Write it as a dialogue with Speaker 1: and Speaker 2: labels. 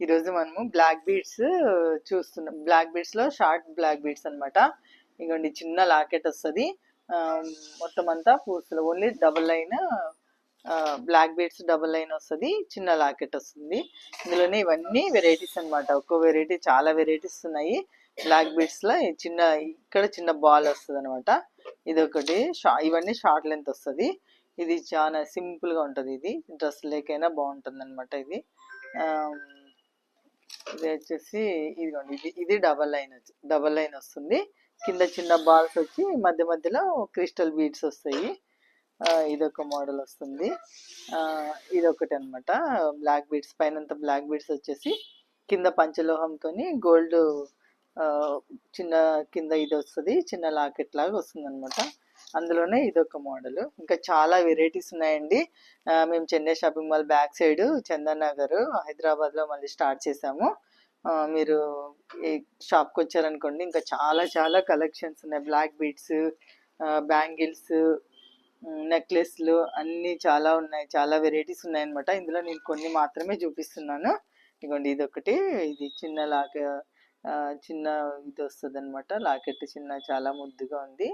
Speaker 1: ఈరోజు మనము black beads చూస్తున్నాం. బ్లాక్ బీడ్స్ లో షార్ట్ బ్లాక్ బీడ్స్ అన్నమాట. ఇగోండి చిన్న లాకెట్ వస్తుంది. మొత్తం అంతా పూసలు only double line black beads double line వస్తుంది. చిన్న లాకెట్ వస్తుంది. ఇందులోనే ఇవన్నీ వెరైటీస్ అన్నమాట. ఒక్కో వెరైటీ చాలా వెరైటీస్ ఉన్నాయి. బ్లాక్ బీడ్స్ లో చిన్న ఇక్కడ చిన్న బాల్ వస్తుంది అనమాట. ఇది ఒకటి ఇవన్నీ షార్ట్ లెంత్ వస్తుంది. ఇది చాలా సింపుల్ గా ఉంటది. ఇది డ్రెస్ లేకైనా బాగుంటుంది అనమాట. ఇది ఇది వచ్చేసి ఇదిగోండి, ఇది డబల్ లైన్ వస్తుంది. కింద చిన్న బాల్స్ వచ్చి మధ్య మధ్యలో క్రిస్టల్ బీడ్స్ వస్తాయి. ఇదొక మోడల్ వస్తుంది. ఇదొకటి అనమాట. బ్లాక్ బీడ్స్ పైన బ్లాక్ బీడ్స్ వచ్చేసి కింద పంచలోహంతో గోల్డ్ చిన్న కింద ఇది వస్తుంది. చిన్న లాకెట్ లాగా వస్తుంది అనమాట. అందులోనే ఇదొక మోడల్. ఇంకా చాలా వెరైటీస్ ఉన్నాయండి. మేము Chennai shopping mall back side Chandan Nagar హైదరాబాద్లో మళ్ళీ స్టార్ట్ చేసాము. మీరు ఈ షాప్కి వచ్చారనుకోండి, ఇంకా చాలా చాలా కలెక్షన్స్ ఉన్నాయి. బ్లాక్ బీడ్స్, బ్యాంగిల్స్, నెక్లెస్లు అన్నీ చాలా ఉన్నాయి. చాలా వెరైటీస్ ఉన్నాయన్నమాట. ఇందులో నేను కొన్ని మాత్రమే చూపిస్తున్నాను. ఇదిగోండి, ఇదొకటి. ఇది చిన్న ఇది వస్తుంది అనమాట. లాకెట్ చిన్న చాలా ముద్దుగా ఉంది.